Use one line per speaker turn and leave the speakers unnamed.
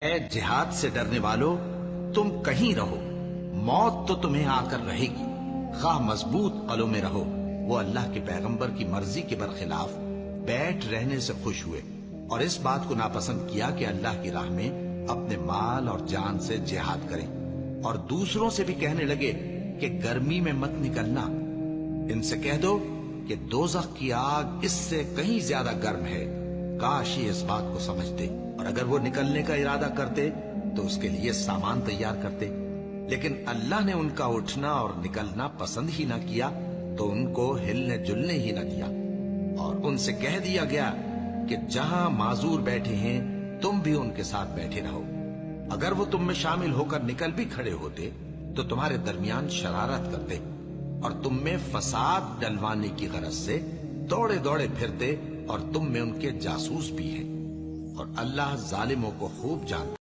اے جہاد سے ڈرنے والو، تم کہیں رہو، موت تو تمہیں آ کر رہے گی، خواہ مضبوط قلعوں میں رہو۔ وہ اللہ کے پیغمبر کی مرضی کے برخلاف بیٹھ رہنے سے خوش ہوئے اور اس بات کو ناپسند کیا کہ اللہ کی راہ میں اپنے مال اور جان سے جہاد کریں، اور دوسروں سے بھی کہنے لگے کہ گرمی میں مت نکلنا۔ ان سے کہہ دو کہ دوزخ کی آگ اس سے کہیں زیادہ گرم ہے، کاش یہ اس بات کو سمجھتے، اور اگر وہ نکلنے کا ارادہ کرتے تو اس کے لیے سامان تیار کرتے، لیکن اللہ نے ان کا اٹھنا اور نکلنا پسند ہی نہ کیا تو ان کو ہلنے جلنے ہی نہ دیا، اور ان سے کہہ دیا گیا کہ جہاں معذور بیٹھے ہیں تم بھی ان کے ساتھ بیٹھے رہو۔ اگر وہ تم میں شامل ہو کر نکل بھی کھڑے ہوتے تو تمہارے درمیان شرارت کرتے اور تم میں فساد ڈلوانے کی غرض سے دوڑے دوڑے پھرتے، اور تم میں ان کے جاسوس بھی ہیں، اور اللہ ظالموں کو خوب جانتا